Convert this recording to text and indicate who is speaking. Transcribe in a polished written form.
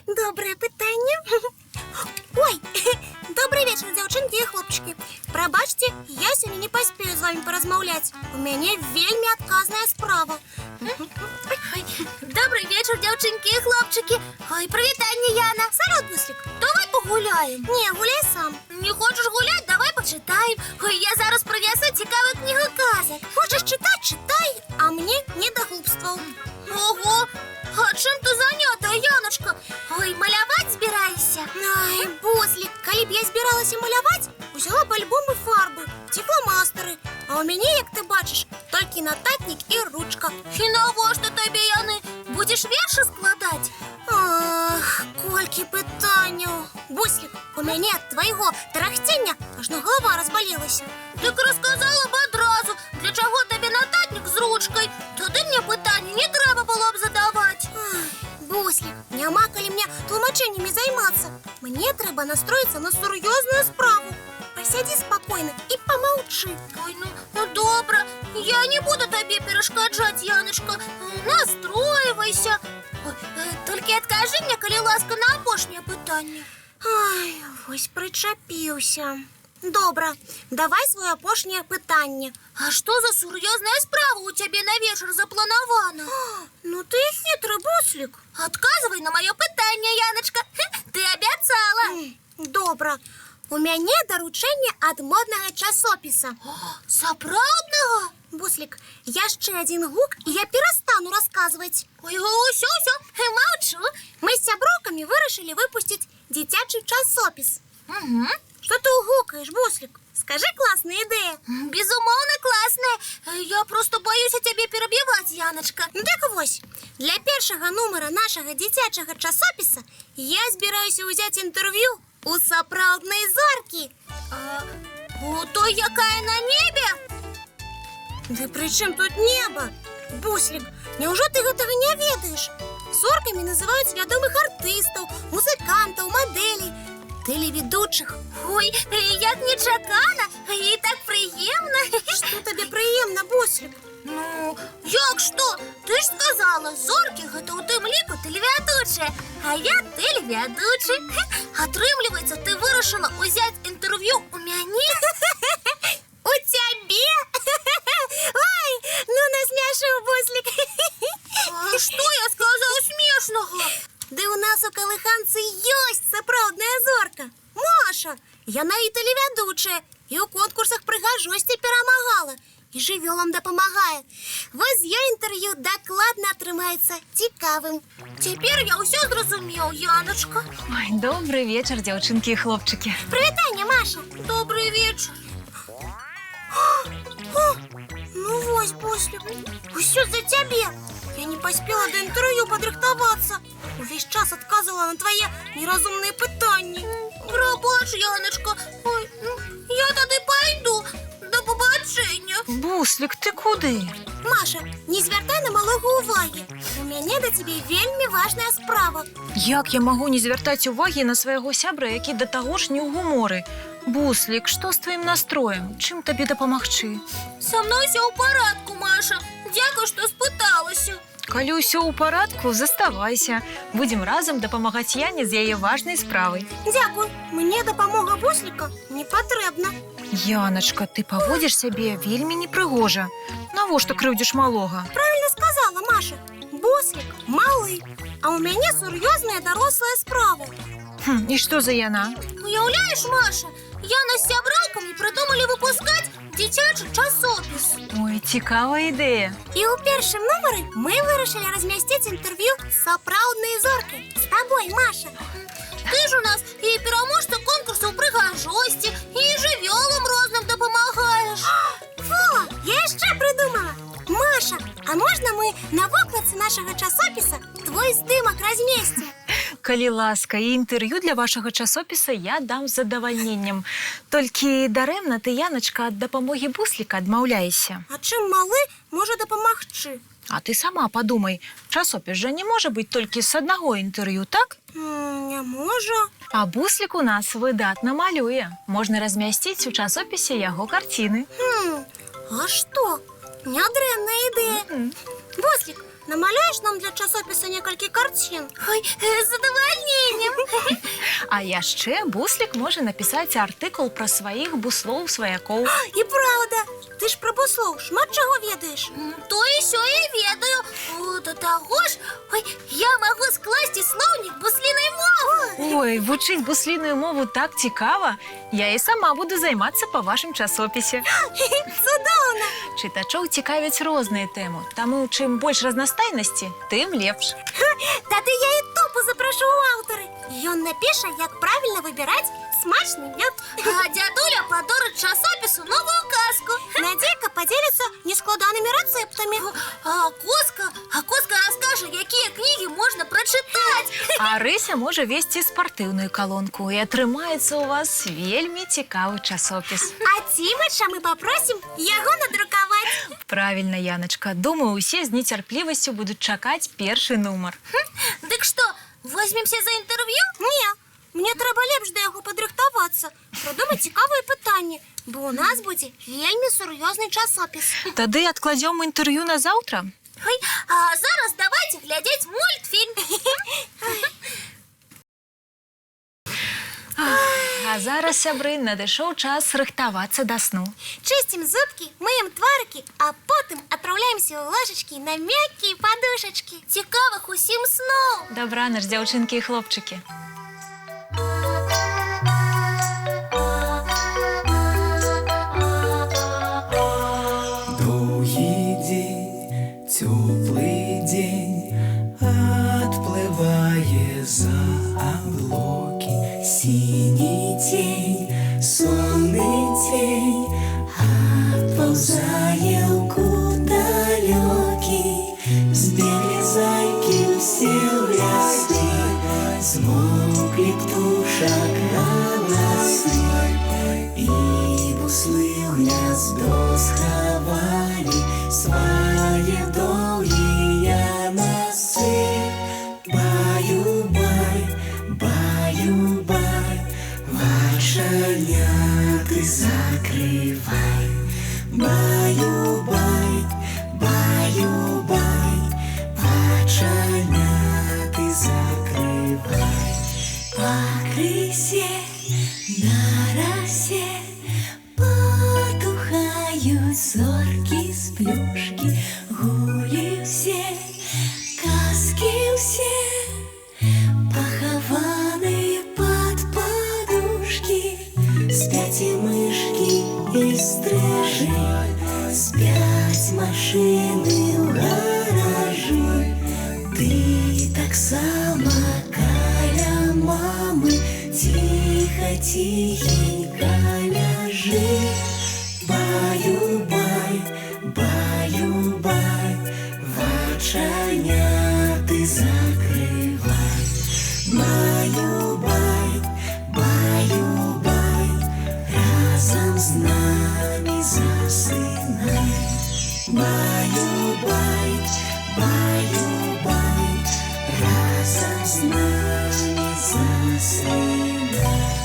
Speaker 1: Доброе питание. Ой, добрый вечер, девчонки и хлопчики. Пробачьте, я сегодня не поспею с вами поразмаўляць. У мяне вельмі адказная справа.
Speaker 2: Добрый вечер, девчонки и хлопчики. Ой, прывітанне, Яна.
Speaker 1: Салют, Буслик.
Speaker 2: Давай погуляем.
Speaker 1: Не, гуляй сам.
Speaker 2: Не хочешь гулять? Давай почитаем. Ой, я зараз принесу цікаву книгу казок.
Speaker 1: Хочешь читать, читай, а мне не до глупства.
Speaker 2: Ого, а чим ти зайнята, Яночка? Ой, малявать збираєшся?
Speaker 1: Ай, Буслик, калі б я збиралася маляваць, узяла б альбомы фарбы, фломастери. А у мяне, як ты бачиш, толькі нататнік і ручка.
Speaker 2: І навошта тобі, Яны? Будеш верші складати?
Speaker 1: Ах, колькі пытанняў. Буслик, у мяне ад твайго тарахцення ажно голова разбалелася.
Speaker 2: Так розказала б одразу, для чого тобі нататник з ручкою. Тоді мені питання не треба було б задавати.
Speaker 1: Буслик, няма калі мне тлумачэннямі займацца. Мне трэба настроиться на сур'ёзную справу. Посяди спокойно и помолчи.
Speaker 2: Ой, ну добре. Я не буду тобі перешкоджати, Яночка. Настроювайся. Ой, тільки откажи мені, коли ласка, на апошнє питання.
Speaker 1: Ай, ось причапіўся. Добре, давай своє апошнє питання.
Speaker 2: А що за серйозна справа у тебе на вечір запланована?
Speaker 1: Ну ти хитрий, Буслик.
Speaker 2: Отказывай на моє питання, Яночка. Ти обіцяла.
Speaker 1: Добре. У мяне даручэнне ад моднага часопіса.
Speaker 2: Сапраўднага?
Speaker 1: Буслик, яшчэ адзін гук, і я перастану расказваць.
Speaker 2: Ой, усё, маўчу.
Speaker 1: Мы з сяброкамі вырашылі выпусціць дзіцячы часопіс.
Speaker 2: Угу.
Speaker 1: Што ты гукаеш, Буслик? Скажи, класная ідэя.
Speaker 2: Безумоўна, класная. Я просто боюся тебе перебивать, Яночка.
Speaker 1: Так вось, для першага нумара нашага дзіцячага часопіса я збіраюся ўзяць інтэрв'ю у сапраўднай зоркі.
Speaker 2: У той, якая на небе?
Speaker 1: Да пры чым тут неба? Буслик, няўжо ты гэтага не ведаеш? Зоркамі называюць вядомых артыстаў, музыкантаў, мадэлей, тэлеведучых.
Speaker 2: Ой, як нечакана і так прыемна.
Speaker 1: Што табе прыемна, Буслик?
Speaker 2: Ну, як што? Ты ж сказала, зоркі гэта ў тым ліку тэлевядучыя, а я тэлевядучы. Атрымліваецца, ты вырашыла ўзяць інтэрв'ю у мяне?
Speaker 1: У цябе? Ой, ну насмяшыў, Буслик.
Speaker 2: А што я сказаў смешнага?
Speaker 1: Ды у нас у калыханцы ёсць сапраўдная зорка. Маша, яна і тэлевядучая, і ў конкурсах прыгажосці перамагала, і жывёлам дапамагае. Вось з ёй інтэрв'ю дакладна атрымаецца цікавым.
Speaker 2: Цяпер я ўсё зразумеў, Яночка.
Speaker 3: Ой, добрый вечер, девчонки и хлопчики.
Speaker 1: Прывітанне, Маша.
Speaker 2: Добрый вечер.
Speaker 1: Ну вось, Буслик, усё за цябе. Я не паспела да інтэрв'ю падрыхтавацца. Увесь час адказвала на твае неразумныя пытанні.
Speaker 2: Прабач, Яночка. Ой, я тады пайду. До побачення.
Speaker 3: Буслик, ты куды?
Speaker 1: Маша, не звяртай на малога увагі. У мяне да цябе вельмі важная справа.
Speaker 3: Як я магу не звяртаць увагі на свайго сябра, які да таго ж не ў гуморы? Буслик, што з тваім настроем? Чым табе дапамагчы?
Speaker 2: Са мной все ў парадку, Маша. Дзякуй, што спыталася.
Speaker 3: Калі ўсё ў парадку, заставайся. Будзем разам дапамагаць Яне з яе важнай справай.
Speaker 1: Дзякуй, мне дапамога Бусліка не патрэбна.
Speaker 3: Яначка, ты паводзіш сябе вельмі непрыгожа. Навошта крыўдзіш малога?
Speaker 1: Правильно сказала, Маша. Буслік малы, а у мяне сур'ёзная дарослая справа.
Speaker 3: І што за яна?
Speaker 2: Уяўляеш, Маша, Яна з сябралкамі прыдумалі выпускаць дзіцячы часопіс.
Speaker 3: Ой, цікавая ідэя.
Speaker 1: І ў першым нумары мы вырашылі размясціць інтэрв'ю з сапраўднай зоркай. З табой, Маша.
Speaker 2: Ты ж у нас і пераможца конкурсаў прыгажосці, і жывёлам розным дапамагаеш.
Speaker 1: Во, я яшчэ прыдумала. Маша, а можна мы на вокладцы нашага часопіса твой здымак размесцім?
Speaker 3: Калі ласка, і інтэрв'ю для вашага часопіса я дам з задавальненнем. Толькі дарэмна ты, Яначка, ад дапамогі бусліка адмаўляешся.
Speaker 1: А чым малы можа дапамагчы?
Speaker 3: А ты сама подумай, часопіс жа не можа быць толькі з аднаго інтэрв'ю, так?
Speaker 1: Не можа.
Speaker 3: А буслік у нас выдатна малюе. Можна размясціць у часопісе яго карціны.
Speaker 1: А што? Нядрэнная ідэя. Буслік, намалюеш нам для часопіса некалькі карцін?
Speaker 2: Ой, з задавальненнем.
Speaker 3: А яшчэ буслік можа напісаць артыкул пра сваіх буслоў-сваякоў.
Speaker 1: І праўда, ты ж пра буслоў шмат чаго ведаеш.
Speaker 2: То і сё я ведаю. О, да таго ж, ой, я магу скласці слоўнік буслінай мовы.
Speaker 3: Ой, вучыць бусліную мову так цікава. Я і сама буду займацца па вашым часопісе.
Speaker 1: Цудоўна!
Speaker 3: Чытачоў цікавяць розныя тэмы, таму чым больш разнастайнасці, тым лепш.
Speaker 1: Тады я і тупу запрашу ў аўтары. Ён напіша, як правільна выбіраць смачны мёд.
Speaker 2: А дзядуля падорыць часопісу новую казку.
Speaker 1: Надзейка падзеліцца нескладанымі рэцэптамі.
Speaker 2: А Коска раскажа, якія кнігі можна прачытаць.
Speaker 3: А Рыся можа весці спартыўную калонку, і атрымаецца у вас вельмі цікавы часопіс.
Speaker 1: А Цімача мы папросім яго надрукаваць.
Speaker 3: Правільна, Яначка. Думаю, усе з нецярплівасцю будуць чакаць першы нумар.
Speaker 2: Дык што, возьмемся за інтэрв'ю?
Speaker 1: Не, мне трэба лепш да яго падрыхтавацца, прыдумаць цікавыя пытанні, бо ў нас будзе вельмі сур'ёзны часопіс.
Speaker 3: Тады адкладзём інтэрв'ю на заўтра.
Speaker 2: Ой, а зараз давайце глядзець мультфільм.
Speaker 3: А зараз, сябры, надышоў час рыхтавацца да сну.
Speaker 1: Чысцім зубкі, мыем тварыкі, а потым адпраўляемся ў ложачкі на мяккія падушачкі.
Speaker 2: Цікавых усім сноў.
Speaker 3: Дабранач, дзяўчынкі і хлопчыкі.
Speaker 4: Доўгі дзень, цёплы дзень, адплывае за аблокі. Сіні цень, сонны цень, адпаўзае ў кут далёкі. Збеглі зайкі ўсе ў лясы, змоўклі птушак галасы, і буслы ў гняздо схавалі свае доўгія носы. Баю-бай, баю-бай, вачаняты закрывай. Баю-бай, баю-бай, вачаняты закрывай. Пакрысе, на расе потухаюць зоркі з плюшкі. Гулі ўсе, казкі ўсе, пахаваныя пад падушкі. Спяць і мышкі, і стрыжы, спяць машыны ў гаражы. Ты таксама каля мамы ціха-ціхенька ляжы. Баю-бай, баю-бай, вачаняты закрывай. Баю-бай, баю-бай, разам з намі засынай. Баю-бай, баю-бай, разам з намі засынай.